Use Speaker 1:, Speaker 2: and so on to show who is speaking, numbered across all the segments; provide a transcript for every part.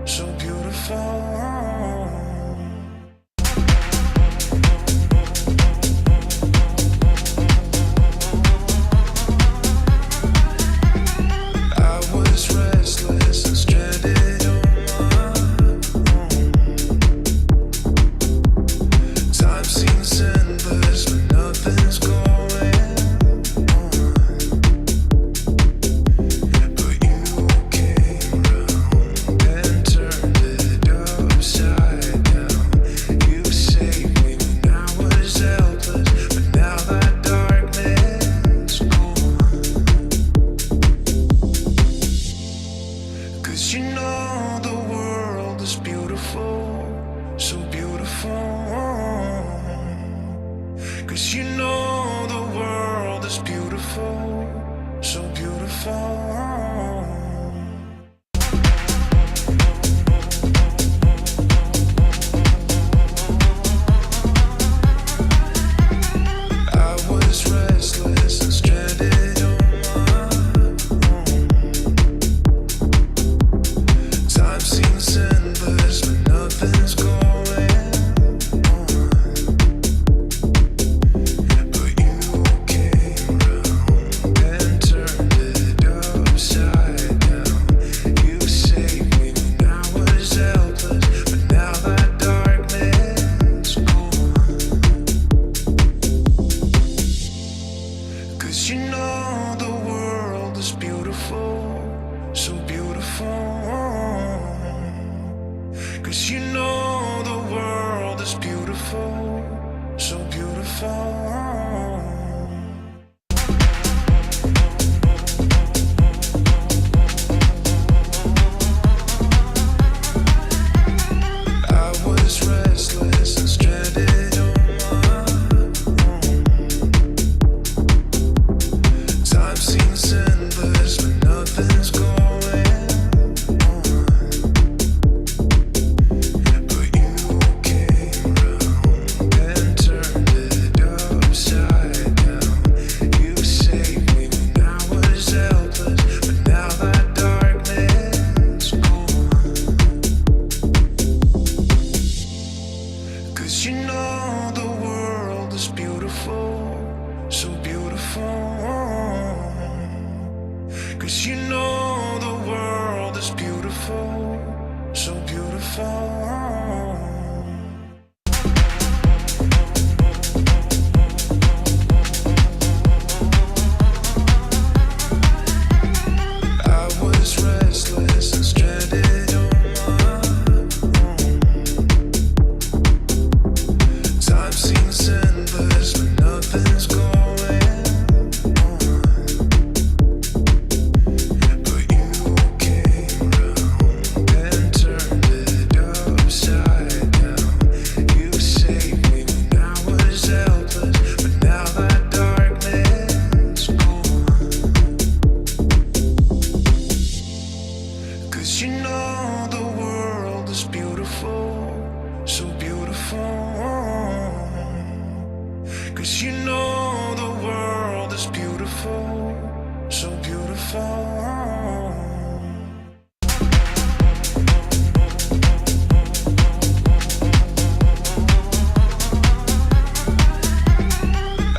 Speaker 1: so beautiful. I was restless and stranded on my own. Time seems endless, but nothing's going on. But you came round and turned it upside down. You saved me when I was helpless, but now that darkness gone. 'Cause you know the world is beautiful, so beautiful. 'Cause you know the world is beautiful, so beautiful. I was restless and stranded on my own. Time seems endless, but nothing's going on. But you came round and turned it upside down. You saved me when I was helpless, but now that darkness gone. 'Cause you know the world is beautiful, so beautiful. 'Cause you know the world is beautiful, so beautiful. I was restless and stranded on my own. Time seems endless, but nothing's going on. But you came round and turned it upside down. You saved me when I was helpless, but now that darkness gone. 'Cause you know the world is beautiful, so beautiful. 'Cause you know the world is beautiful, so beautiful. I was restless and stranded on my own. Time seems endless, but nothing's going on. But you came round and turned it upside down. You saved me when I was helpless, but now that darkness gone. 'Cause you know the world is beautiful, so beautiful. 'Cause you know the world is beautiful, so beautiful.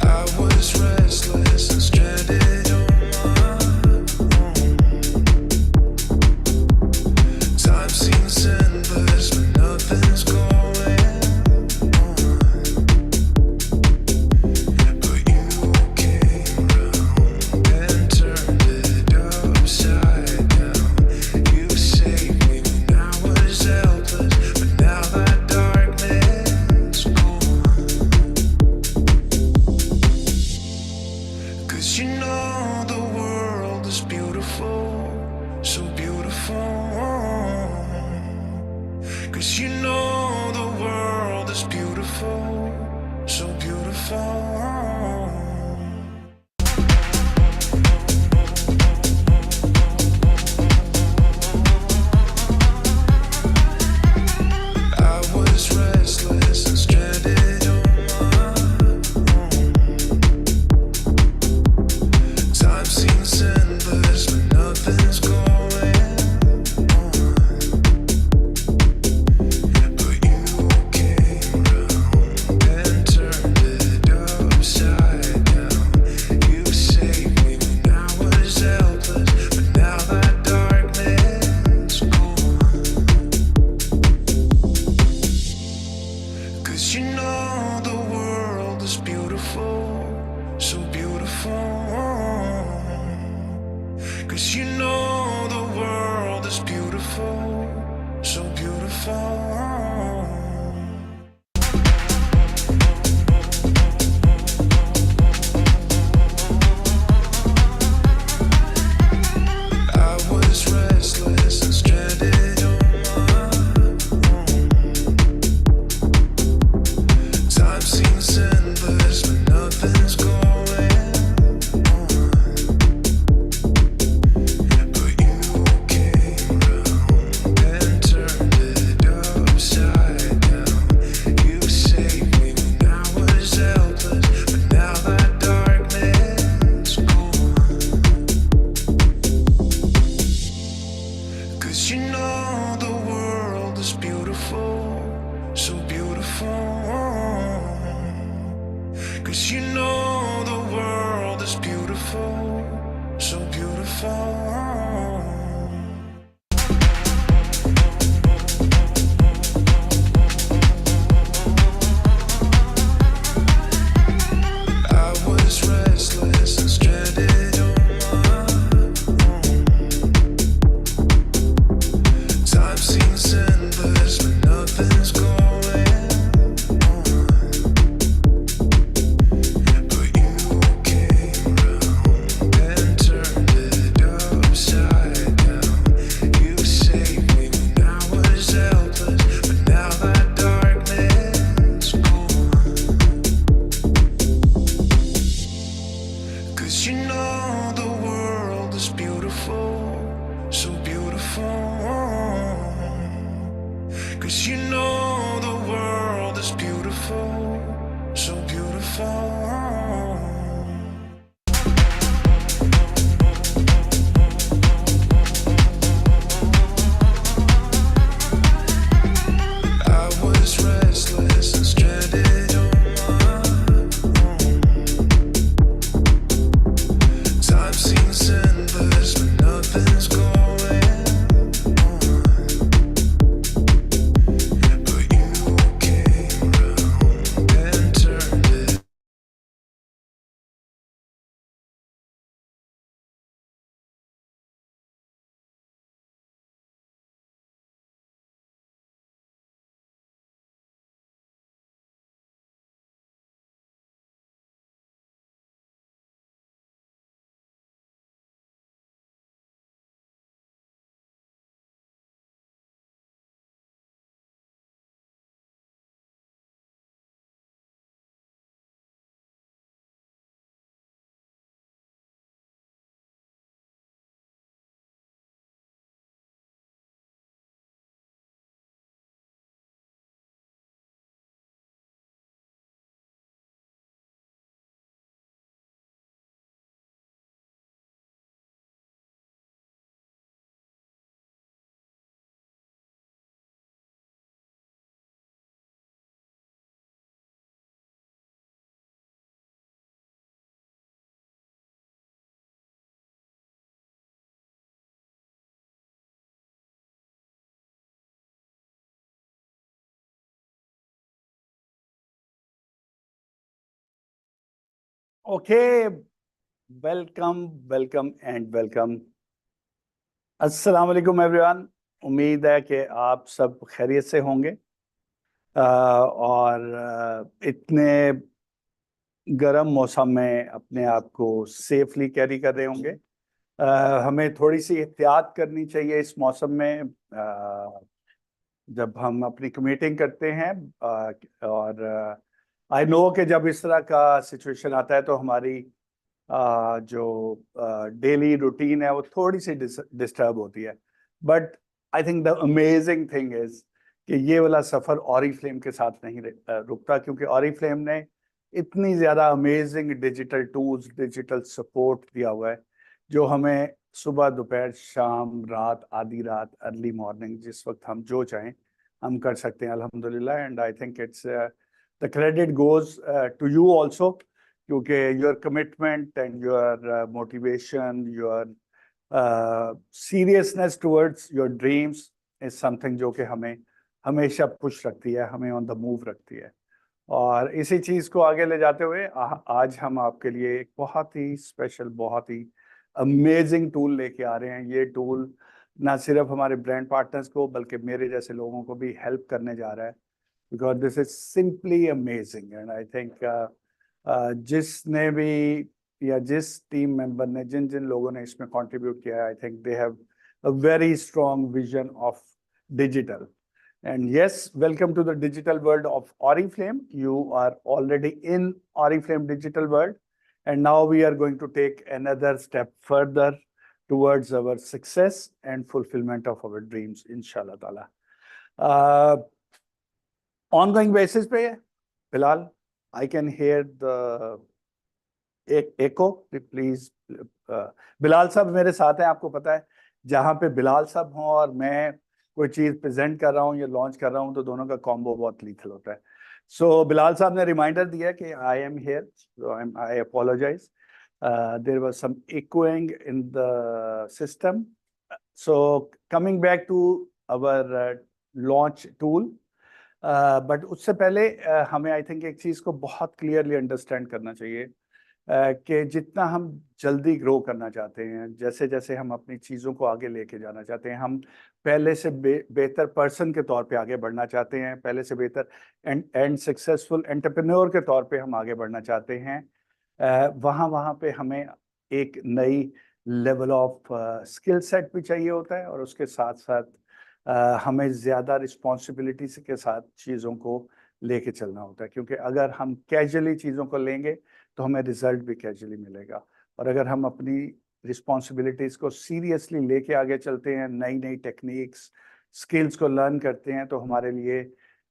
Speaker 1: I was restless and stranded on my own. Time seems endless, but nothing's going on. But you came round and turned it upside down. You saved me when I was helpless, but now that darkness gone. 'Cause you know the world is beautiful, so beautiful. 'Cause you know the world is beautiful, so beautiful. I was restless and stranded on my own. Time seems endless, but nothing's going on. world is beautiful, so beautiful. I was restless and stranded on my own. Time seems endless, but nothing's going on. But you came round and turned it upside down. You saved me when I was helpless, but now that darkness gone. 'Cause you know the world is beautiful, so beautiful. 'Cause you know the world is beautiful, so beautiful. I was restless and stranded on my own. Time seems endless, but nothing's going on. But you came round and turned it upside down. You saved me when I was helpless, but now that darkness gone. 'Cause you know the world is beautiful, so beautiful. 'Cause you know the world is beautiful, so beautiful. I was restless and stranded on my own. Time seems endless, but nothing's going on. But you came round and turned it.
Speaker 2: Okay, welcome and welcome. अस्सलाम वालेकुम everyone. उम्मीद है कि आप सब खैरियत से होंगे और इतने गर्म मौसम में अपने आप को सेफली कैरी कर रहे होंगे। हमें थोड़ी सी एहतियात करनी चाहिए इस मौसम में जब हम अपनी कम्यूटिंग करते हैं और आई नो कि जब इस तरह का सिचुएशन आता है तो हमारी जो डेली रूटीन है वो थोड़ी सी डिस्टर्ब होती है। But I think the amazing thing is कि ये वाला सफ़र ऑरिफ्लेम के साथ नहीं रुकता, क्योंकि ऑरिफ्लेम ने इतनी ज़्यादा amazing digital tools, digital support दिया हुआ है जो हमें सुबह, दोपहर, शाम, रात, आधी रात, अर्ली मॉर्निंग, जिस वक्त हम जो चाहें हम कर सकते हैं अल्हम्दुलिल्लाह। And I think it's the credit goes to you also, क्योंकि your commitment and your motivation, your seriousness towards your dreams is something जो कि हमें हमेशा पुश रखती है, हमें ऑन द मूव रखती है। और इसी चीज़ को आगे ले जाते हुए आज हम आपके लिए एक बहुत ही स्पेशल, बहुत ही अमेजिंग टूल लेके आ रहे हैं। ये टूल ना सिर्फ हमारे ब्रांड पार्टनर्स को बल्कि मेरे जैसे लोगों को भी हेल्प करने जा रहा है, because this is simply amazing. And I think जिसने भी या जिस टीम मेंबर ने जिन जिन लोगों ने इसमें कंट्रीब्यूट किया है, I think they have a very strong vision of digital. And yes, welcome to the digital world of Oriflame. You are already in Oriflame digital world, and now we are going to take another step further towards our success and fulfillment of our dreams, inshallah taala. Ongoing basis पे Bilal, I can hear the echo. Please, Bilal साहब मेरे साथ हैं, आपको पता है जहाँ पे बिलाल साहब हों और मैं कोई चीज प्रेजेंट कर रहा हूँ या लॉन्च कर रहा हूँ तो दोनों का कॉम्बो बहुत लीथल होता है। सो बिलाल साहब ने रिमाइंडर दिया कि I am here, I apologise, there was some echoing in the system. So coming back to our launch tool, but उससे पहले हमें आई थिंक एक चीज को बहुत क्लियरली अंडरस्टैंड करना चाहिए कि जितना हम जल्दी ग्रो करना चाहते हैं, जैसे जैसे हम अपनी चीज़ों को आगे लेके जाना चाहते हैं, हम पहले से बेहतर पर्सन के तौर पे आगे बढ़ना चाहते हैं, पहले से बेहतर एंड सक्सेसफुल एंटरप्रेन्योर के तौर पे हम आगे बढ़ना चाहते हैं, वहाँ पे हमें एक नई लेवल ऑफ स्किल सेट भी चाहिए होता है और उसके साथ साथ हमें ज़्यादा रिस्पॉन्सिबिलिटी के साथ चीज़ों को लेके चलना होता है, क्योंकि अगर हम कैजुअली चीज़ों को लेंगे तो हमें रिजल्ट भी कैजुअली मिलेगा, और अगर हम अपनी रिस्पॉन्सिबिलिटीज़ को सीरियसली लेके आगे चलते हैं, नई नई टेक्निक्स स्किल्स को लर्न करते हैं, तो हमारे लिए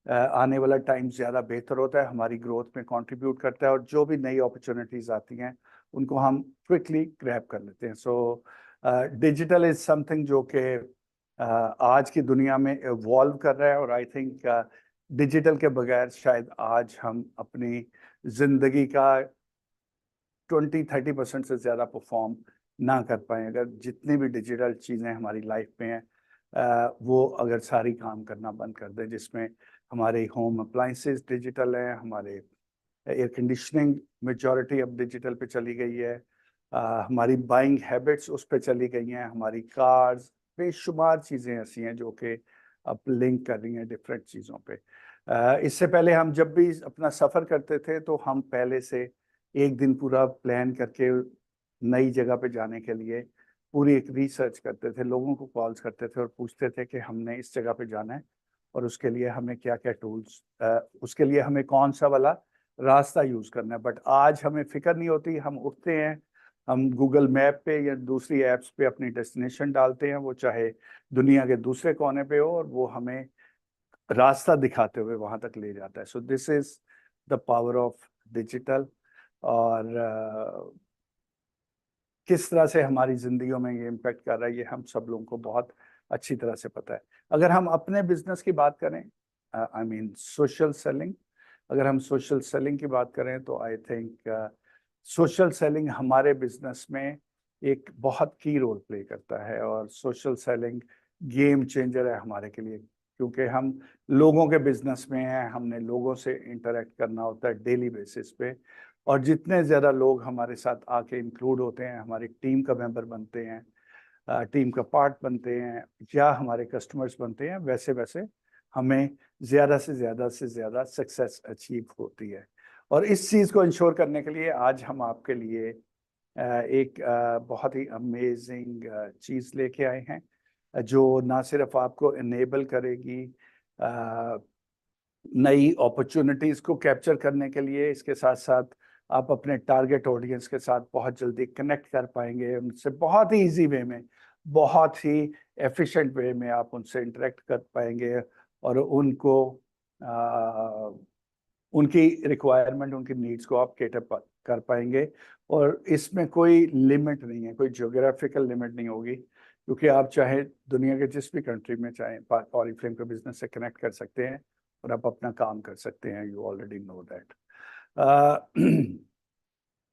Speaker 2: आने वाला टाइम ज़्यादा बेहतर होता है, हमारी ग्रोथ में कंट्रीब्यूट करता है, और जो भी नई अपॉर्चुनिटीज़ आती हैं उनको हम क्विकली ग्रैब कर लेते हैं। सो डिजिटल इज़ समथिंग जो कि आज की दुनिया में इवॉल्व कर रहा है, और आई थिंक डिजिटल के बगैर शायद आज हम अपनी ज़िंदगी का 20-30% से ज़्यादा परफॉर्म ना कर पाएँ। अगर जितनी भी डिजिटल चीज़ें हमारी लाइफ में हैं वो अगर सारी काम करना बंद कर दें, जिसमें हमारे होम अप्लाइंसेस डिजिटल हैं, हमारे एयर कंडीशनिंग मेजॉरिटी अब डिजिटल पे चली गई है, हमारी बाइंग हैबिट्स उस पे चली गई हैं, हमारी कार्स, बेशुमार चीज़ें ऐसी हैं जो कि अब लिंक कर रही हैं डिफरेंट चीज़ों पे। इससे पहले हम जब भी अपना सफ़र करते थे तो हम पहले से एक दिन पूरा प्लान करके नई जगह पे जाने के लिए पूरी एक रिसर्च करते थे, लोगों को कॉल्स करते थे और पूछते थे कि हमने इस जगह पे जाना है और उसके लिए हमें क्या क्या टूल्स, उसके लिए हमें कौन सा वाला रास्ता यूज़ करना है। बट आज हमें फ़िक्र नहीं होती, हम उठते हैं, हम गूगल मैप पे या दूसरी ऐप्स पे अपनी डेस्टिनेशन डालते हैं, वो चाहे दुनिया के दूसरे कोने पे हो, और वो हमें रास्ता दिखाते हुए वहाँ तक ले जाता है। So this is the power of digital, और किस तरह से हमारी ज़िंदगियों में ये इम्पेक्ट कर रहा है ये हम सब लोगों को बहुत अच्छी तरह से पता है। अगर हम अपने बिजनेस की बात करें, आई मीन सोशल सेलिंग, अगर हम सोशल सेलिंग की बात करें तो आई थिंक सोशल सेलिंग हमारे बिजनेस में एक बहुत की रोल प्ले करता है, और सोशल सेलिंग गेम चेंजर है हमारे के लिए, क्योंकि हम लोगों के बिजनेस में हैं, हमने लोगों से इंटरेक्ट करना होता है डेली बेसिस पे, और जितने ज़्यादा लोग हमारे साथ आके इंक्लूड होते हैं, हमारी टीम का मेंबर बनते हैं, टीम का पार्ट बनते हैं, या हमारे कस्टमर्स बनते हैं, वैसे वैसे हमें ज़्यादा से ज़्यादा सक्सेस अचीव होती है। और इस चीज़ को इंश्योर करने के लिए आज हम आपके लिए एक बहुत ही अमेजिंग चीज़ लेके आए हैं, जो ना सिर्फ आपको इनेबल करेगी नई अपॉर्चुनिटीज़ को कैप्चर करने के लिए, इसके साथ साथ आप अपने टारगेट ऑडियंस के साथ बहुत जल्दी कनेक्ट कर पाएंगे, उनसे बहुत ही ईजी वे में, बहुत ही एफिशिएंट वे में आप उनसे इंटरेक्ट कर पाएंगे, और उनको उनकी रिक्वायरमेंट, उनकी नीड्स को आप कैटर कर पाएंगे। और इसमें कोई लिमिट नहीं है, कोई ज्योग्राफिकल लिमिट नहीं होगी, क्योंकि आप चाहे दुनिया के जिस भी कंट्री में चाहें ऑरिफ्लेम के बिजनेस से कनेक्ट कर सकते हैं और आप अपना काम कर सकते हैं। You already know that.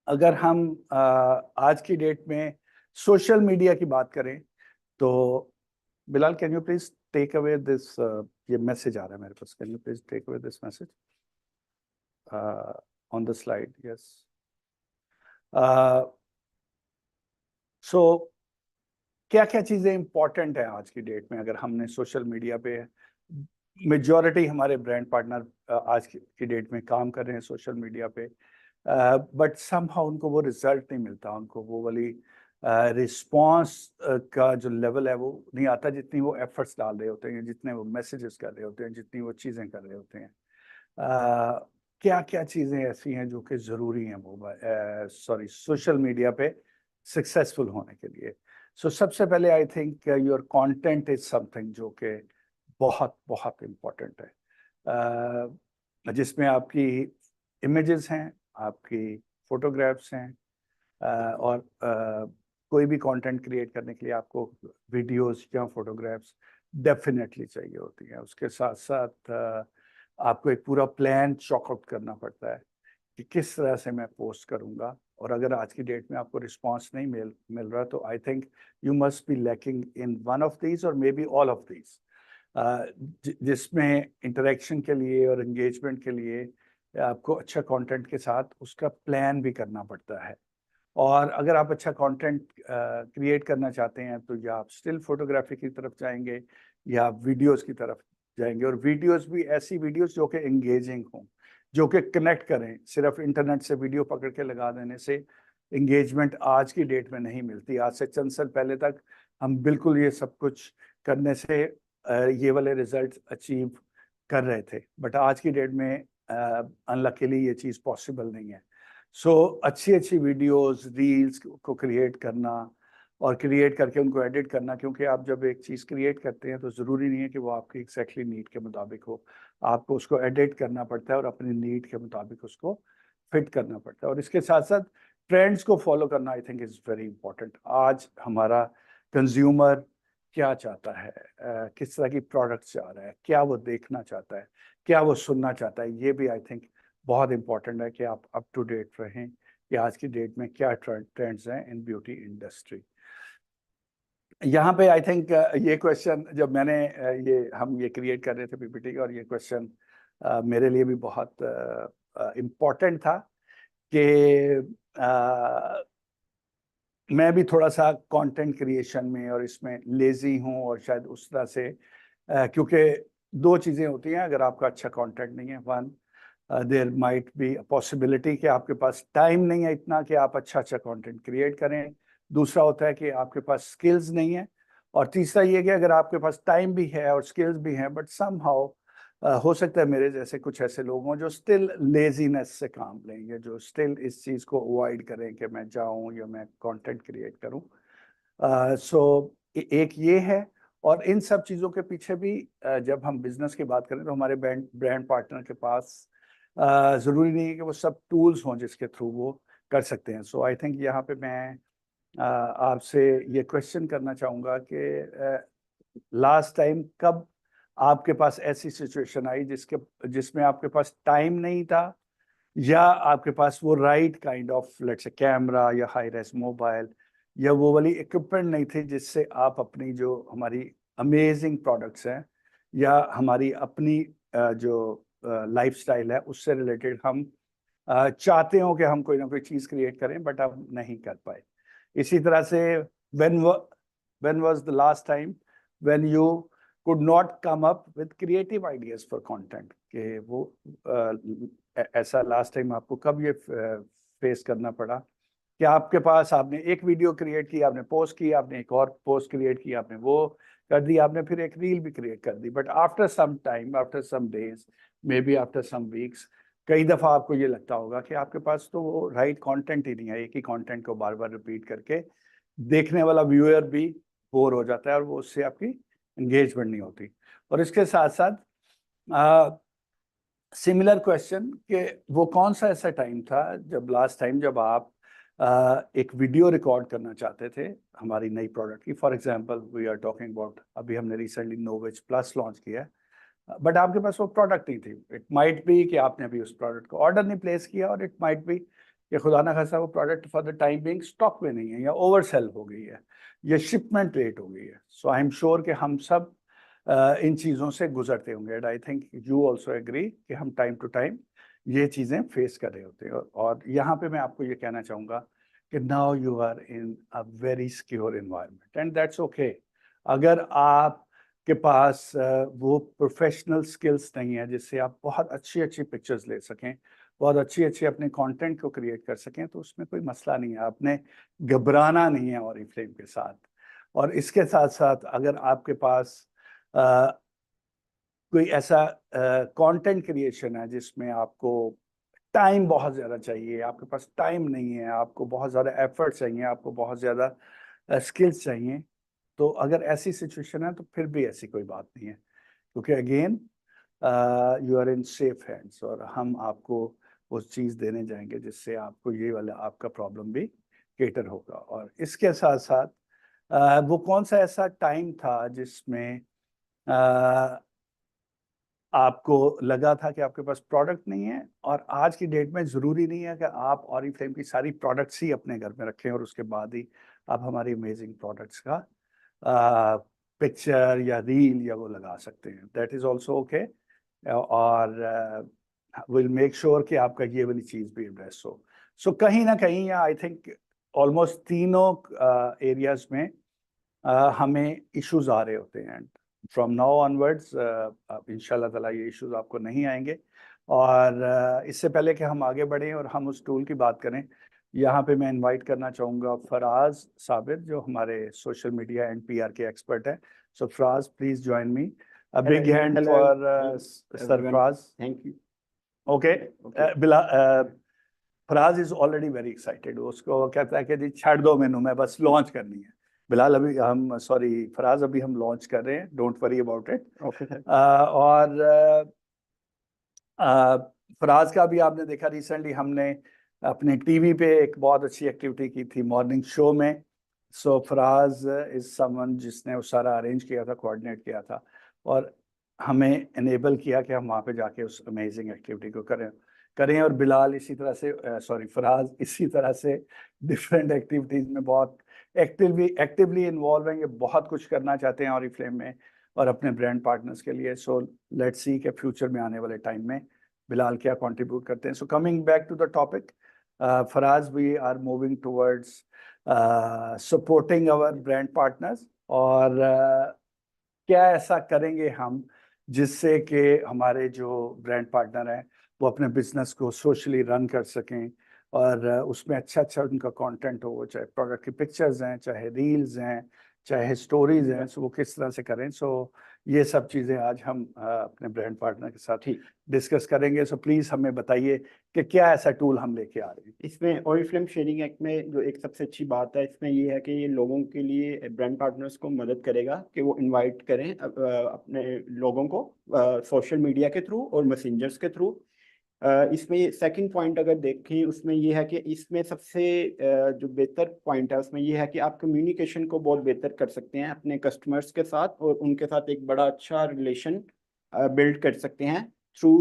Speaker 2: अगर हम आज की डेट में सोशल मीडिया की बात करें तो Bilal, can you please take away this, ये मैसेज आ रहा है मेरे पास, can you please take away this message on the slide? Yes. So क्या क्या चीज़ें इंपॉर्टेंट हैं आज की डेट में? अगर हमने सोशल मीडिया पे, मेजॉरिटी हमारे ब्रांड पार्टनर आज की डेट में काम कर रहे हैं सोशल मीडिया पे, बट समहाउ उनको वो रिजल्ट नहीं मिलता, उनको वो वाली रिस्पॉन्स का जो लेवल है वो नहीं आता, जितनी वो एफर्ट्स डाल रहे होते हैं, जितने वो मैसेजेस कर रहे होते हैं, जितनी वो चीज़ें कर रहे होते हैं। क्या क्या चीज़ें ऐसी हैं जो कि ज़रूरी हैं मोबाइल सॉरी सोशल मीडिया पे सक्सेसफुल होने के लिए? सो सबसे पहले I think your content is something जो कि बहुत बहुत इम्पोर्टेंट है, जिसमें आपकी इमेजेस हैं, आपकी फोटोग्राफ्स हैं, और कोई भी कंटेंट क्रिएट करने के लिए आपको वीडियोस या फोटोग्राफ्स डेफिनेटली चाहिए होती हैं। उसके साथ साथ आपको एक पूरा प्लान चॉकआउट करना पड़ता है कि किस तरह से मैं पोस्ट करूंगा, और अगर आज की डेट में आपको रिस्पांस नहीं मिल रहा तो I think you must be lacking in one of these और maybe all of these, जिसमें इंटरेक्शन के लिए और एंगेजमेंट के लिए आपको अच्छा कंटेंट के साथ उसका प्लान भी करना पड़ता है। और अगर आप अच्छा कंटेंट क्रिएट करना चाहते हैं तो या आप स्टिल फोटोग्राफी की तरफ जाएंगे या आप वीडियोस की तरफ जाएंगे, और वीडियोस भी ऐसी वीडियोस जो कि एंगेजिंग हों, जो कि कनेक्ट करें। सिर्फ इंटरनेट से वीडियो पकड़ के लगा देने से एंगेजमेंट आज की डेट में नहीं मिलती। आज से चंद साल पहले तक हम बिल्कुल ये सब कुछ करने से ये वाले रिजल्ट अचीव कर रहे थे, बट आज की डेट में अनलकीली ये चीज़ पॉसिबल नहीं है। सो अच्छी अच्छी वीडियोस रील्स को क्रिएट करना और क्रिएट करके उनको एडिट करना, क्योंकि आप जब एक चीज़ क्रिएट करते हैं तो ज़रूरी नहीं है कि वो आपकी एग्जैक्टली नीड के मुताबिक हो, आपको उसको एडिट करना पड़ता है और अपनी नीड के मुताबिक उसको फिट करना पड़ता है। और इसके साथ साथ ट्रेंड्स को फॉलो करना I think is very important. आज हमारा कंज्यूमर क्या चाहता है, किस तरह की प्रोडक्ट चाह रहा है, क्या वो देखना चाहता है, क्या वो सुनना चाहता है, ये भी आई थिंक बहुत इंपॉर्टेंट है कि आप अप टू डेट रहें कि आज की डेट में क्या ट्रेंड्स हैं इन ब्यूटी इंडस्ट्री। यहाँ पे आई थिंक ये क्वेश्चन जब मैंने हम ये क्रिएट कर रहे थे पीपीटी, और ये क्वेश्चन मेरे लिए भी बहुत इम्पोर्टेंट था कि मैं भी थोड़ा सा कंटेंट क्रिएशन में और इसमें लेजी हूँ, और शायद उस तरह से क्योंकि दो चीज़ें होती हैं अगर आपका अच्छा कंटेंट नहीं है। One, there might be possibility कि आपके पास टाइम नहीं है इतना कि आप अच्छा कंटेंट क्रिएट करें। दूसरा होता है कि आपके पास स्किल्स नहीं है। और तीसरा ये कि अगर आपके पास टाइम भी है और स्किल्स भी हैं, बट समहाउ हो सकता है मेरे जैसे कुछ ऐसे लोग हों जो स्टिल लेजीनेस से काम लेंगे, जो स्टिल इस चीज़ को अवॉइड करें कि मैं जाऊं या मैं कंटेंट क्रिएट करूं। सो एक ये है। और इन सब चीज़ों के पीछे भी जब हम बिजनेस की बात करें तो हमारे ब्रांड पार्टनर के पास ज़रूरी नहीं है कि वो सब टूल्स हों जिसके थ्रू वो कर सकते हैं। सो आई थिंक यहाँ पे मैं आपसे ये क्वेश्चन करना चाहूँगा कि लास्ट टाइम कब आपके पास ऐसी सिचुएशन आई जिसमें आपके पास टाइम नहीं था, या आपके पास वो right kind of let's say camera या हाई रेस मोबाइल या वो वाली इक्विपमेंट नहीं थी जिससे आप अपनी जो हमारी अमेजिंग प्रोडक्ट्स हैं या हमारी अपनी जो लाइफस्टाइल है उससे रिलेटेड हम चाहते हो कि हम कोई ना कोई चीज़ क्रिएट करें, बट अब नहीं कर पाए। इसी तरह से when was the last time when you could not come up with creative ideas for content? कि वो ऐसा लास्ट टाइम आपको कब ये फेस करना पड़ा कि आपके पास आपने एक वीडियो क्रिएट की, आपने पोस्ट की, आपने एक और पोस्ट क्रिएट की, आपने वो कर दी, आपने फिर एक रील भी क्रिएट कर दी, but after some time, after some days, maybe after some weeks, कई दफ़ा आपको ये लगता होगा कि आपके पास तो वो राइट कंटेंट ही नहीं है। एक ही कंटेंट को बार बार रिपीट करके देखने वाला व्यूअर भी बोर हो जाता है और वो उससे आपकी एंगेजमेंट नहीं होती। और इसके साथ साथ सिमिलर क्वेश्चन कि वो कौन सा ऐसा टाइम था जब लास्ट टाइम जब आप एक वीडियो रिकॉर्ड करना चाहते थे हमारी नई प्रोडक्ट की। For example we are talking about, अभी हमने रिसेंटली नोवेज प्लस लॉन्च किया है, बट आपके पास वो प्रोडक्ट नहीं थी। इट माइट बी कि आपने अभी उस प्रोडक्ट को ऑर्डर नहीं प्लेस किया, और इट माइट बी कि खुदा ना खासा वो product for the time being stock में नहीं है, या ओवर सेल हो गई है, या शिपमेंट लेट हो गई है। सो आई एम श्योर कि हम सब इन चीज़ों से गुजरते होंगे, and I think you also agree कि हम टाइम टू टाइम ये चीज़ें फेस कर रहे होते हैं। और यहाँ पे मैं आपको ये कहना चाहूँगा कि now you are in a very secure environment and that's okay. अगर आपके पास वो प्रोफेशनल स्किल्स नहीं है जिससे आप बहुत अच्छी अच्छी पिक्चर्स ले सकें, बहुत अच्छी अच्छी अपने कंटेंट को क्रिएट कर सकें, तो उसमें कोई मसला नहीं है, आपने घबराना नहीं है ऑरिफ्लेम के साथ। और इसके साथ साथ अगर आपके पास कोई ऐसा कंटेंट क्रिएशन है जिसमें आपको टाइम बहुत ज़्यादा चाहिए, आपके पास टाइम नहीं है, आपको बहुत ज़्यादा एफर्ट चाहिए, आपको बहुत ज़्यादा स्किल्स चाहिए, तो अगर ऐसी सिचुएशन है तो फिर भी ऐसी कोई बात नहीं है, क्योंकि again you are in safe hands और हम आपको वो चीज़ देने जाएंगे जिससे आपको ये वाला आपका प्रॉब्लम भी केटर होगा। और इसके साथ साथ वो कौन सा ऐसा टाइम था जिसमें आपको लगा था कि आपके पास प्रोडक्ट नहीं है? और आज की डेट में ज़रूरी नहीं है कि आप ऑरिफ्लेम की सारी प्रोडक्ट्स ही अपने घर में रखें और उसके बाद ही आप हमारी अमेजिंग प्रोडक्ट्स का पिक्चर या रील या वो लगा सकते हैं, दैट इज़ ऑल्सो ओके। और विल मेक श्योर कि आपका ये वाली चीज़ भी एड्रेस हो। सो कहीं ना कहीं या आई थिंक ऑलमोस्ट तीनों एरियाज में हमें इश्यूज आ रहे होते हैं। फ्रॉम नाउ ऑनवर्ड्स इंशाल्लाह ताला ये इश्यूज आपको नहीं आएंगे। और इससे पहले कि हम आगे बढ़ें और हम उस टूल की बात करें, यहाँ पे मैं इनवाइट करना चाहूँगा फराज साबिर, जो हमारे सोशल मीडिया एंड पीआर के एक्सपर्ट हैं। So Faraz, please join me. A big hand for sir Faraz.
Speaker 3: Thank you.
Speaker 2: Okay. Faraz is already very excited. उसको कहता है कि जी छाड़ दो मैनू, मैं बस लॉन्च करनी है। बिलाल अभी हम सॉरी फराज अभी हम लॉन्च कर रहे हैं, don't worry about it.
Speaker 3: Okay, sir.
Speaker 2: और फराज का भी आपने देखा, रिसेंटली हमने अपने टीवी पे एक बहुत अच्छी एक्टिविटी की थी मॉर्निंग शो में। सो फराज इज समवन जिसने वो सारा अरेंज किया था, कोऑर्डिनेट किया था और हमें इनेबल किया कि हम वहाँ पे जाके उस अमेजिंग एक्टिविटी को करें। और बिलाल इसी तरह से सॉरी फराज इसी तरह से डिफरेंट एक्टिविटीज़ में बहुत एक्टिवली इन्वॉल्व हैं। ये बहुत कुछ करना चाहते हैं ऑरिफ्लेम में और अपने ब्रांड पार्टनर्स के लिए। सो लेट्स सी कि फ्यूचर में आने वाले टाइम में बिलाल क्या कंट्रीब्यूट करते हैं। So coming back to the topic, Faraz, we are moving towards supporting our brand partners. और क्या ऐसा करेंगे हम जिससे कि हमारे जो ब्रांड पार्टनर हैं वो अपने बिजनेस को सोशली रन कर सकें और उसमें अच्छा अच्छा उनका कंटेंट हो, चाहे प्रोडक्ट की पिक्चर्स हैं, चाहे रील्स हैं, चाहे स्टोरीज हैं, सो वो किस तरह से करें। सो ये सब चीज़ें आज हम अपने ब्रांड पार्टनर के साथ ही डिस्कस करेंगे। सो प्लीज़ हमें बताइए कि क्या ऐसा टूल हम लेके आ रहे हैं।
Speaker 3: इसमें ऑरिफ्लेम शेयरिंग एक्ट में जो एक सबसे अच्छी बात है इसमें ये है कि ये लोगों के लिए ब्रांड पार्टनर्स को मदद करेगा कि वो इनवाइट करें अपने लोगों को सोशल मीडिया के थ्रू और मैसेंजर्स के थ्रू। इसमें सेकंड पॉइंट अगर देखें उसमें ये है कि इसमें सबसे जो बेहतर पॉइंट है उसमें ये है कि आप कम्युनिकेशन को बहुत बेहतर कर सकते हैं अपने कस्टमर्स के साथ और उनके साथ एक बड़ा अच्छा रिलेशन बिल्ड कर सकते हैं through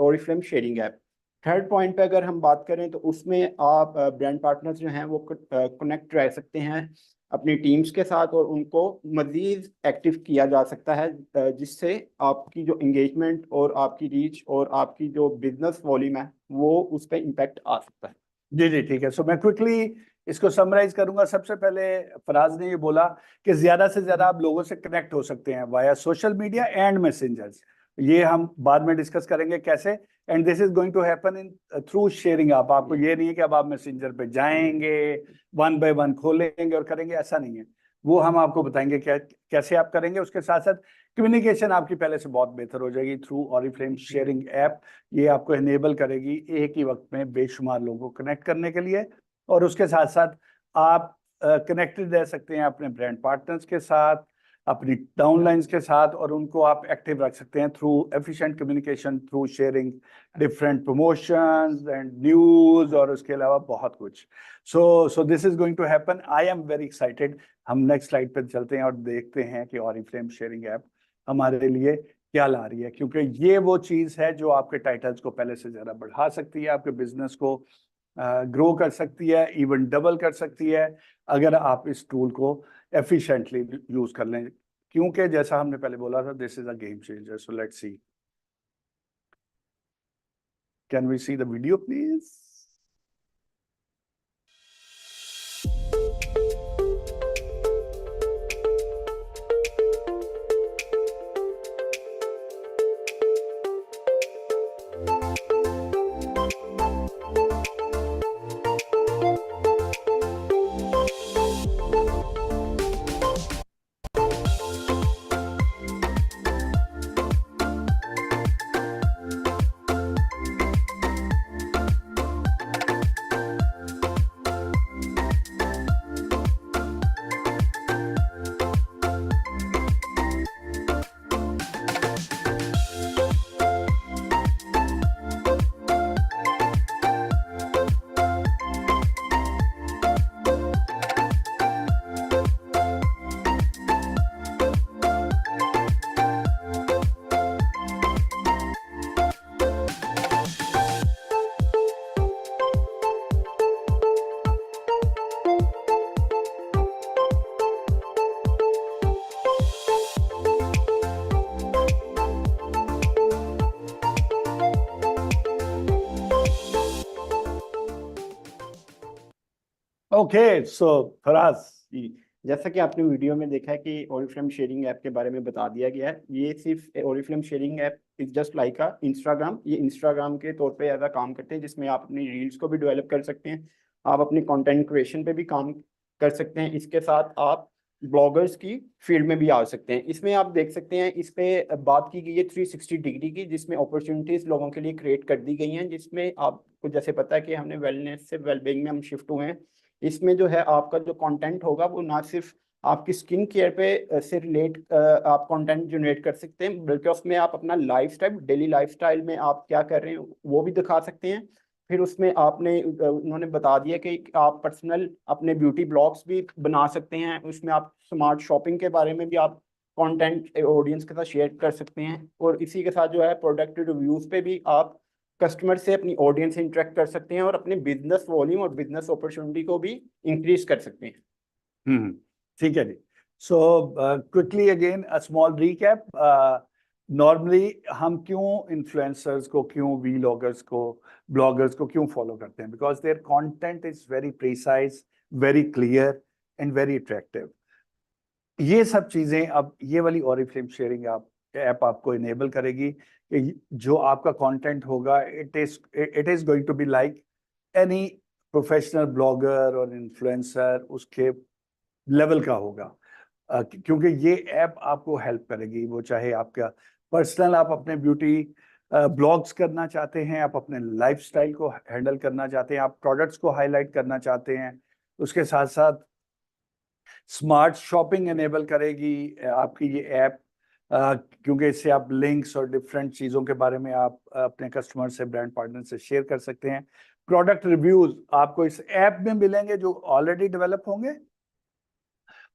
Speaker 3: Oriflame sharing app. Third point पे अगर हम बात करें तो उसमें आप ब्रांड पार्टनर्स जो हैं वो कनेक्ट रह सकते हैं अपनी टीम्स के साथ और उनको मज़ीद एक्टिव किया जा सकता है जिससे आपकी जो एंगेजमेंट और आपकी रीच और आपकी जो बिजनेस वॉल्यूम है वो उस पर इम्पैक्ट आ सकता है।
Speaker 2: जी जी ठीक है। सो मैं क्विकली इसको समराइज करूंगा। सबसे पहले फराज ने ये बोला कि ज्यादा से ज्यादा आप लोगों से कनेक्ट हो सकते हैं via social media and messengers. ये हम बाद में डिस्कस करेंगे कैसे। And this is going to happen in through sharing. आपको ये नहीं है कि अब आप मैसेंजर पे जाएंगे, वन बाय वन खोलेंगे और करेंगे, ऐसा नहीं है। वो हम आपको बताएंगे क्या कैसे आप करेंगे। उसके साथ साथ कम्युनिकेशन आपकी पहले से बहुत बेहतर हो जाएगी थ्रू ऑरिफ्लेम शेयरिंग ऐप। ये आपको इनेबल करेगी एक ही वक्त में बेशुमार लोगों को कनेक्ट करने के लिए। और उसके साथ साथ आप कनेक्टेड रह सकते हैं अपने ब्रांड पार्टनर्स के साथ, अपनी डाउनलाइंस के साथ, और उनको आप एक्टिव रख सकते हैं through efficient communication, through sharing different promotions and news और उसके अलावा बहुत कुछ। So this is going to happen. I am very excited. हम नेक्स्ट स्लाइड पर चलते हैं और देखते हैं कि ऑरिफ्लेम शेयरिंग ऐप हमारे लिए क्या ला रही है, क्योंकि ये वो चीज़ है जो आपके टाइटल्स को पहले से ज़्यादा बढ़ा सकती है, आपके बिजनेस को ग्रो कर सकती है, इवन डबल कर सकती है अगर आप इस टूल को एफिशिएंटली यूज कर लें। क्योंकि जैसा हमने पहले बोला था, this is a game changer. So let's see, can we see the video please. Okay, so Faraz,
Speaker 3: ji, जैसा कि आपने वीडियो में देखा है कि ओरिफ्लेम शेयरिंग ऐप के बारे में बता दिया गया है। ये सिर्फ Oriflame sharing app is just like a Instagram. ये इंस्टाग्राम के तौर पे ऐसा काम करते हैं, जिसमें आप अपनी रील्स को भी डेवलप कर सकते हैं, आप अपनी कंटेंट क्रिएशन पे भी काम कर सकते हैं, इसके साथ आप ब्लॉगर्स की फील्ड में भी आ सकते हैं। इसमें आप देख सकते हैं, इस पे बात की गई है 360 डिग्री की, जिसमें अपॉर्चुनिटीज लोगों के लिए क्रिएट कर दी गई हैं, जिसमें आपको जैसे पता है कि हमने वेलनेस से वेलबींग में हम शिफ्ट हुए हैं। इसमें जो है आपका जो कंटेंट होगा वो ना सिर्फ आपकी स्किन केयर पे से रिलेट आप कंटेंट जनरेट कर सकते हैं, बल्कि उसमें आप अपना लाइफस्टाइल, डेली लाइफस्टाइल में आप क्या कर रहे हैं वो भी दिखा सकते हैं। फिर उसमें उन्होंने बता दिया कि आप पर्सनल अपने ब्यूटी ब्लॉग्स भी बना सकते हैं। उसमें आप स्मार्ट शॉपिंग के बारे में भी आप कंटेंट ऑडियंस के साथ शेयर कर सकते हैं, और इसी के साथ जो है प्रोडक्ट रिव्यूज पे भी आप कस्टमर से, अपनी ऑडियंस से इंटरेक्ट कर सकते हैं, और अपने बिजनेस वॉल्यूम और बिजनेस अपॉर्चुनिटी को भी इंक्रीज कर सकते हैं।
Speaker 2: ठीक है जी। So quickly again a small recap. Normally हम क्यों इन्फ्लुएंसर्स को, क्यों वीलॉगर्स को, ब्लॉगर्स को क्यों फॉलो करते हैं? Because there content is very precise, very clear and very attractive. ये सब चीजें अब ये वाली ऑरिफ्लेम शेयरिंग ऐप आपको इनेबल करेगी कि जो आपका कंटेंट होगा, it is going to be like any professional blogger और इन्फ्लुएंसर उसके लेवल का होगा। क्योंकि ये ऐप आपको हेल्प करेगी, वो चाहे आपका पर्सनल, आप अपने ब्यूटी ब्लॉग्स करना चाहते हैं, आप अपने लाइफस्टाइल को हैंडल करना चाहते हैं, आप प्रोडक्ट्स को हाईलाइट करना चाहते हैं, उसके साथ साथ स्मार्ट शॉपिंग एनेबल करेगी आपकी ये ऐप, क्योंकि इससे आप लिंक्स और डिफरेंट चीज़ों के बारे में आप अपने कस्टमर से, ब्रांड पार्टनर से शेयर कर सकते हैं। प्रोडक्ट रिव्यूज आपको इस ऐप में मिलेंगे जो ऑलरेडी डेवलप होंगे,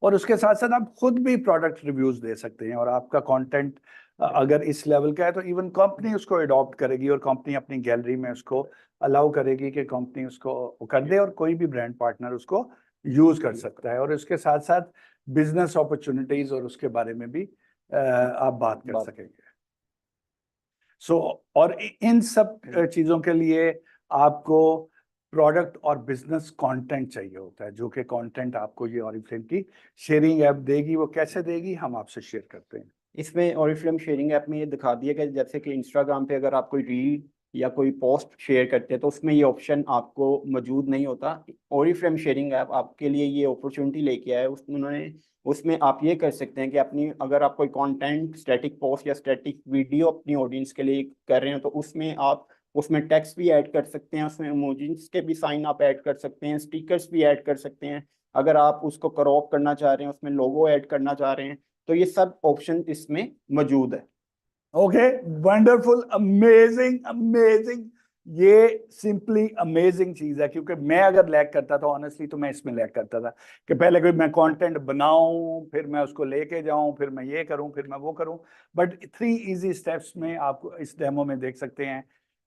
Speaker 2: और उसके साथ साथ आप खुद भी प्रोडक्ट रिव्यूज दे सकते हैं। और आपका कंटेंट अगर इस लेवल का है तो इवन कंपनी उसको अडॉप्ट करेगी, और कंपनी अपनी गैलरी में उसको अलाउ करेगी कि कंपनी उसको कर दे, और कोई भी ब्रांड पार्टनर उसको यूज कर सकता है। और इसके साथ साथ बिजनेस अपॉर्चुनिटीज और उसके बारे में भी आप बात कर सकेंगे। सो और इन सब चीजों के लिए आपको प्रोडक्ट और बिजनेस कंटेंट चाहिए होता है, जो कि कंटेंट आपको ये ऑरिफ्लेम की शेयरिंग ऐप देगी। वो कैसे देगी, हम आपसे शेयर करते हैं।
Speaker 3: इसमें ओरिफ्लेम शेयरिंग ऐप में ये दिखा दिया कि जैसे कि इंस्टाग्राम पे अगर आप कोई रील या कोई पोस्ट शेयर करते हैं तो उसमें ये ऑप्शन आपको मौजूद नहीं होता। ओरिफ्लेम शेयरिंग ऐप आपके लिए ये अपॉर्चुनिटी लेके आया है। उसमें आप ये कर सकते हैं कि अपनी, अगर आप कोई कंटेंट, स्टैटिक पोस्ट या स्टैटिक वीडियो अपनी ऑडियंस के लिए कर रहे हैं, तो उसमें टेक्स्ट भी ऐड कर सकते हैं, उसमें इमोजीज के भी साइन आप ऐड कर सकते हैं, स्टिकर्स भी ऐड कर सकते हैं। अगर आप उसको क्रॉप करना चाह रहे हैं, उसमें लोगो ऐड करना चाह रहे हैं, तो ये सब ऑप्शन इसमें मौजूद है।
Speaker 2: Okay, wonderful, amazing amazing. ये सिंपली अमेजिंग चीज है, क्योंकि मैं अगर लैग करता था ऑनेस्टली, तो मैं इसमें लैग करता था कि पहले कोई मैं कंटेंट बनाऊं, फिर मैं उसको लेके जाऊं, फिर मैं ये करूं, फिर मैं वो करूं। बट 3 इजी स्टेप्स में आप इस डेमो में देख सकते हैं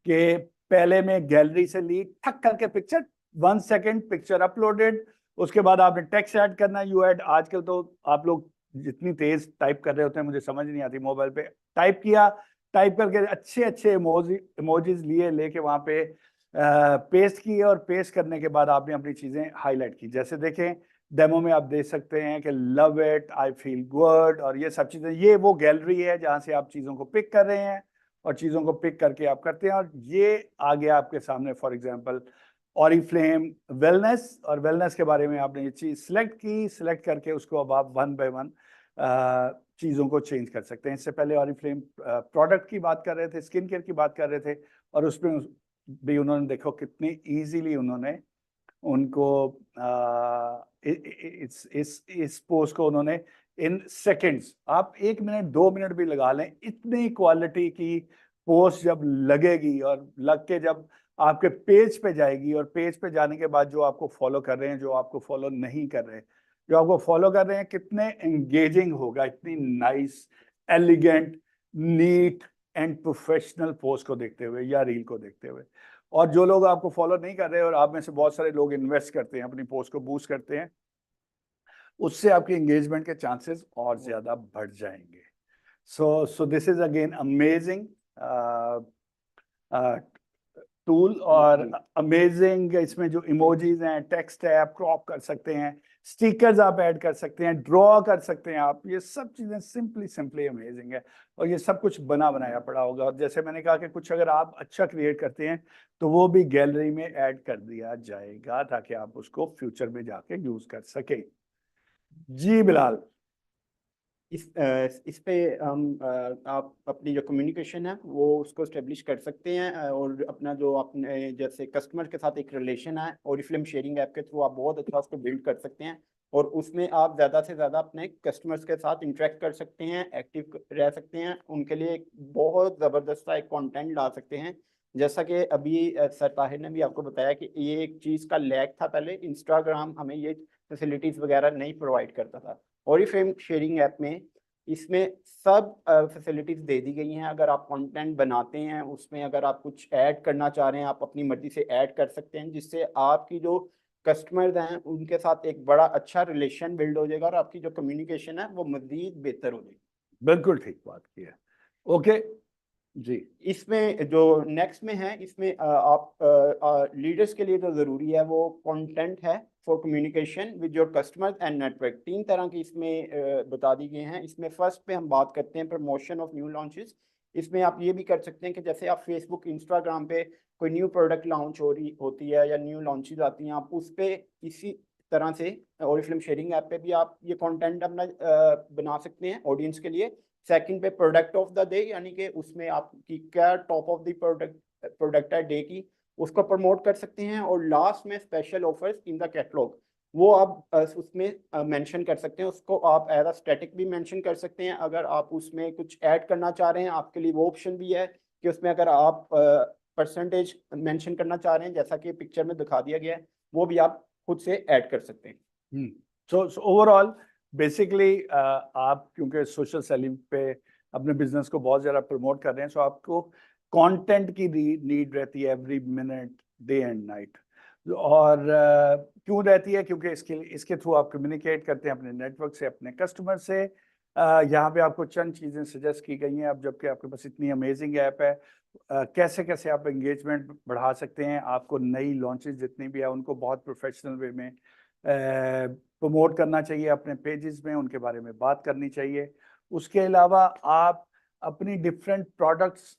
Speaker 2: कि पहले में गैलरी से ली ठक करके पिक्चर, 1 सेकेंड पिक्चर अपलोडेड। उसके बाद आपने टेक्स्ट ऐड करना, यू ऐड। आजकल तो आप लोग जितनी तेज टाइप कर रहे होते हैं मुझे समझ नहीं आती, मोबाइल पे टाइप किया, टाइप करके अच्छे अच्छे इमोजीज लिए, लेके वहां पे पेस्ट किए, और पेस्ट करने के बाद आपने अपनी चीजें हाईलाइट की। जैसे देखें डेमो में आप देख सकते हैं कि love it, I feel good, और ये सब चीजें, ये वो गैलरी है जहां से आप चीजों को पिक कर रहे हैं, और चीजों को पिक करके आप करते हैं। और ये आ गया आपके सामने, फॉर एग्जाम्पल ऑरिफ्लेम वेलनेस, और वेलनेस के बारे में आपने ये चीज सिलेक्ट की, सिलेक्ट करके उसको अब आप 1 बाय 1 चीज़ों को चेंज कर सकते हैं। इससे पहले ऑरिफ्लेम प्रोडक्ट की बात कर रहे थे, स्किन केयर की बात कर रहे थे, और उसमें भी उन्होंने देखो कितनी इजीली उन्होंने उनको इस पोस्ट को उन्होंने इन सेकंड्स, आप 1 मिनट 2 मिनट भी लगा लें, इतनी क्वालिटी की पोस्ट जब लगेगी, और लग के जब आपके पेज पे जाएगी, और पेज पे जाने के बाद जो आपको फॉलो कर रहे हैं, जो आपको फॉलो नहीं कर रहे, जो आपको फॉलो कर रहे हैं, कितने एंगेजिंग होगा, इतनी nice, elegant, neat and professional post को देखते हुए या रील को देखते हुए। और जो लोग आपको फॉलो नहीं कर रहे, और आप में से बहुत सारे लोग इन्वेस्ट करते हैं, अपनी पोस्ट को बूस्ट करते हैं, उससे आपकी एंगेजमेंट के चांसेस और ज्यादा बढ़ जाएंगे। सो this is again amazing tool और
Speaker 3: जी।
Speaker 2: अमेजिंग, इसमें जो इमोजीज हैं, टेक्स्ट है, आप क्रॉप कर सकते हैं, स्टिकर्स आप ऐड कर सकते हैं, ड्रॉ कर सकते हैं आप, ये सब चीज़ें सिंपली अमेजिंग है। और ये सब कुछ बना बनाया पड़ा होगा, और जैसे मैंने कहा कि कुछ अगर आप अच्छा क्रिएट करते हैं तो वो भी गैलरी में ऐड कर दिया जाएगा ताकि आप उसको फ्यूचर में जाके यूज कर सकें। जी बिलाल।
Speaker 3: इस पे हम आप अपनी जो कम्युनिकेशन है वो उसको स्टेब्लिश कर सकते हैं, और अपना जो आपने जैसे कस्टमर के साथ एक रिलेशन है ओरिफ्लेम शेयरिंग ऐप के थ्रू आप बहुत अच्छा उसको बिल्ड कर सकते हैं, और उसमें आप ज़्यादा से ज़्यादा अपने कस्टमर्स के साथ इंटरेक्ट कर सकते हैं, एक्टिव रह सकते हैं, उनके लिए एक बहुत ज़बरदस्त एक कंटेंट ला सकते हैं। जैसा कि अभी सर ताहिर ने भी आपको बताया कि ये एक चीज़ का लैग था, पहले इंस्टाग्राम हमें ये फैसिलिटीज़ वगैरह नहीं प्रोवाइड करता था। ओरिफ्लेम शेयरिंग ऐप में इसमें सब फैसिलिटीज़ दे दी गई हैं। अगर आप कंटेंट बनाते हैं, उसमें अगर आप कुछ ऐड करना चाह रहे हैं, आप अपनी मर्ज़ी से ऐड कर सकते हैं, जिससे आपकी जो कस्टमर्स हैं, उनके साथ एक बड़ा अच्छा रिलेशन बिल्ड हो जाएगा और आपकी जो कम्युनिकेशन है, वो मज़ीद बेहतर हो जाएगी।
Speaker 2: बिल्कुल ठीक बात की है। ओके जी।
Speaker 3: इसमें जो नेक्स्ट में है, इसमें आप लीडर्स के लिए जो ज़रूरी है वो कंटेंट है for communication with your customers and network. 3 तरह की इसमें बता दी गई हैं। इसमें फर्स्ट पे हम बात करते हैं प्रमोशन ऑफ न्यू लॉन्चेस। इसमें आप ये भी कर सकते हैं कि जैसे आप फेसबुक, इंस्टाग्राम पे कोई न्यू प्रोडक्ट लॉन्च हो रही होती है या न्यू लॉन्चेस आती हैं, आप उस पे इसी तरह से ओरिफ्लेम शेयरिंग ऐप पे भी आप ये कंटेंट अपना बना सकते हैं ऑडियंस के लिए। सेकंड पे प्रोडक्ट ऑफ द डे, यानी कि उसमें आपकी क्या टॉप ऑफ द प्रोडक्ट है डे की, उसको प्रमोट कर सकते हैं। और लास्ट में special offers in the catalogue, वो आप उसमें मेंशन कर सकते हैं। उसको आप एज अ स्टैटिक भी मेंशन कर सकते हैं। अगर आप उसमें कुछ ऐड करना चाह रहे हैं, आपके लिए वो ऑप्शन भी है कि उसमें अगर आप परसेंटेज मेंशन करना चाह रहे हैं, जैसा कि पिक्चर में दिखा दिया गया है, वो भी आप खुद से ऐड कर सकते हैं।
Speaker 2: सो ओवरऑल बेसिकली आप क्योंकि सोशल सेलिंग पे अपने बिजनेस को बहुत ज़्यादा प्रमोट कर रहे हैं, सो आपको कंटेंट की नीड रहती है every minute, day and night. और क्यों रहती है? क्योंकि इसके थ्रू आप कम्युनिकेट करते हैं अपने नेटवर्क से, अपने कस्टमर से। यहाँ पे आपको चंद चीज़ें सजेस्ट की गई हैं। अब जबकि आपके पास इतनी अमेजिंग ऐप है, कैसे कैसे आप एंगेजमेंट बढ़ा सकते हैं, आपको नई लॉन्चेस जितनी भी है उनको बहुत प्रोफेशनल वे में प्रमोट करना चाहिए, अपने पेजेस में उनके बारे में बात करनी चाहिए। उसके अलावा आप अपनी डिफरेंट प्रोडक्ट्स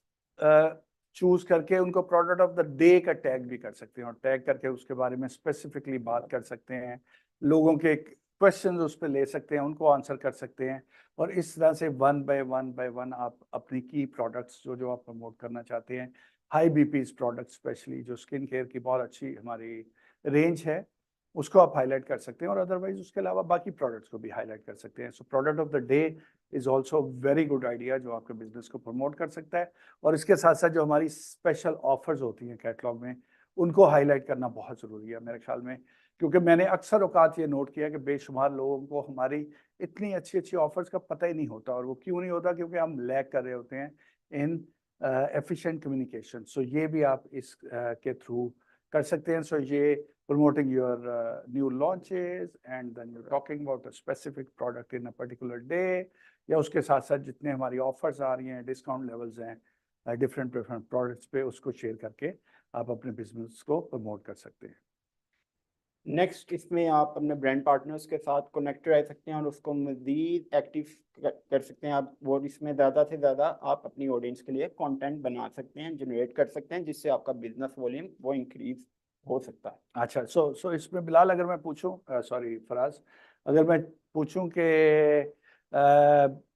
Speaker 2: चूज करके उनको प्रोडक्ट ऑफ द डे का टैग भी कर सकते हैं, और टैग करके उसके बारे में स्पेसिफिकली बात कर सकते हैं। लोगों के क्वेश्चंस उस पर ले सकते हैं, उनको आंसर कर सकते हैं, और इस तरह से वन बाय वन आप अपनी की प्रोडक्ट्स जो जो आप प्रमोट करना चाहते हैं, हाई बीपीज प्रोडक्ट स्पेशली जो स्किन केयर की बहुत अच्छी हमारी रेंज है, उसको आप हाईलाइट कर सकते हैं। और अदरवाइज उसके अलावा बाकी प्रोडक्ट्स को भी हाईलाइट कर सकते हैं। So product of the day is also very good idea जो आपके बिजनेस को प्रमोट कर सकता है। और इसके साथ साथ जो हमारी स्पेशल ऑफर्स होती हैं कैटलॉग में, उनको हाईलाइट करना बहुत ज़रूरी है मेरे ख्याल में, क्योंकि मैंने अक्सर औकात ये नोट किया कि बेशुमार लोगों को हमारी इतनी अच्छी अच्छी ऑफर्स का पता ही नहीं होता। और वो क्यों नहीं होता? क्योंकि हम लैग कर रहे होते हैं इन एफिशिएंट कम्युनिकेशन। सो ये भी आप इस के थ्रू कर सकते हैं। सो ये promoting your new launches and then you're talking about a specific product in a particular day, या उसके साथ साथ जितने हमारी ऑफर्स आ रही हैं, डिस्काउंट लेवल्स हैं डिफरेंट प्रोडक्ट्स पे, उसको शेयर करके आप अपने बिजनेस को प्रमोट कर सकते हैं।
Speaker 3: नेक्स्ट इसमें आप अपने ब्रांड पार्टनर्स के साथ कनेक्ट रह सकते हैं और उसको मज़ीद एक्टिव कर सकते हैं आप। वो इसमें ज़्यादा से ज़्यादा आप अपनी ऑडियंस के लिए कंटेंट बना सकते हैं, जनरेट कर सकते हैं, जिससे आपका बिजनेस वॉल्यूम वो इंक्रीज हो सकता है।
Speaker 2: अच्छा, सो इसमें बिलाल अगर मैं पूछूं, सॉरी फराज, अगर मैं पूछूं कि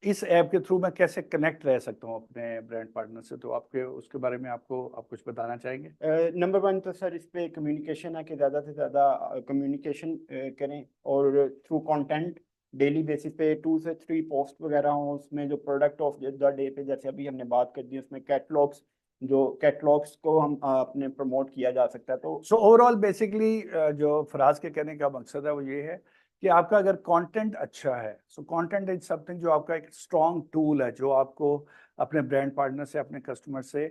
Speaker 2: इस ऐप के थ्रू मैं कैसे कनेक्ट रह सकता हूं अपने ब्रांड पार्टनर से, तो आपके उसके बारे में आप कुछ बताना चाहेंगे?
Speaker 3: नंबर वन तो सर इस पे कम्युनिकेशन है कि ज़्यादा से ज़्यादा कम्युनिकेशन करें, और थ्रू कंटेंट डेली बेसिस पे 2 से 3 पोस्ट वगैरह हों। उसमें जो प्रोडक्ट ऑफ द डे पे जैसे अभी हमने बात कर दी, उसमें कैटलॉग्स को हम अपने प्रमोट किया जा सकता है। तो
Speaker 2: सो ओवरऑल बेसिकली जो फराज के कहने का मकसद है वो ये है कि आपका अगर कंटेंट अच्छा है, सो कंटेंट इज समथिंग जो आपका एक स्ट्रॉन्ग टूल है, जो आपको अपने ब्रांड पार्टनर से, अपने कस्टमर से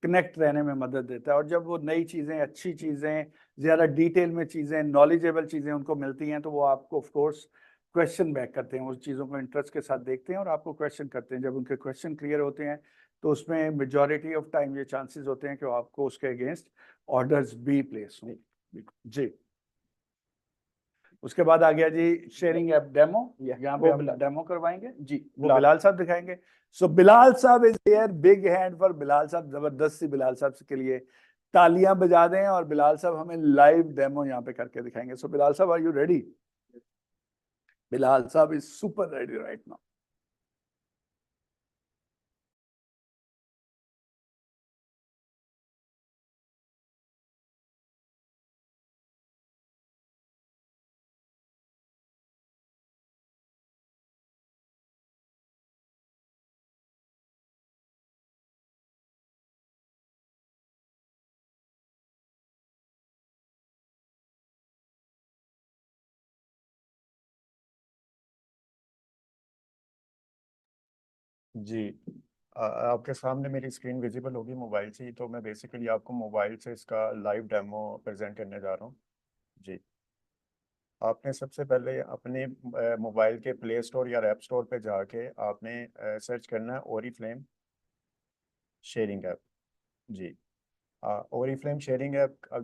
Speaker 2: कनेक्ट रहने में मदद देता है। और जब वो नई चीज़ें, अच्छी चीज़ें, ज़्यादा डिटेल में चीज़ें, नॉलेजेबल चीज़ें उनको मिलती हैं, तो वो आपको ऑफ कोर्स क्वेश्चन बैक करते हैं, उस चीज़ों को इंटरेस्ट के साथ देखते हैं और आपको क्वेश्चन करते हैं। जब उनके क्वेश्चन क्लियर होते हैं तो उसमें मेजॉरिटी ऑफ टाइम ये चांसेस होते हैं कि आपको उसके अगेंस्ट ऑर्डर्स भी प्लेस हों। जी, उसके बाद आ गया जी शेयरिंग ऐप डेमो। यहाँ पे
Speaker 3: वो
Speaker 2: हम
Speaker 3: बिलाल
Speaker 2: डेमो करवाएंगे,
Speaker 3: जी
Speaker 2: वो बिलाल साहब दिखाएंगे। सो बिलाल साहब is here, big hand for Bilal साहब, जबरदस्त सी बिलाल साहब के लिए तालियां बजा दें, और बिलाल साहब हमें लाइव डेमो यहाँ पे करके दिखाएंगे। सो बिलाल साहब, आर यू रेडी? बिलाल साहब is super ready right now.
Speaker 4: जी, आपके सामने मेरी स्क्रीन विजिबल होगी मोबाइल से ही, तो मैं बेसिकली आपको मोबाइल से इसका लाइव डेमो प्रेजेंट करने जा रहा हूँ। जी, आपने सबसे पहले अपने मोबाइल के प्ले स्टोर या ऐप स्टोर पे जाके आपने सर्च करना है ओरीफ्लेम शेयरिंग ऐप। जी, ओरीफ्लेम शेयरिंग ऐप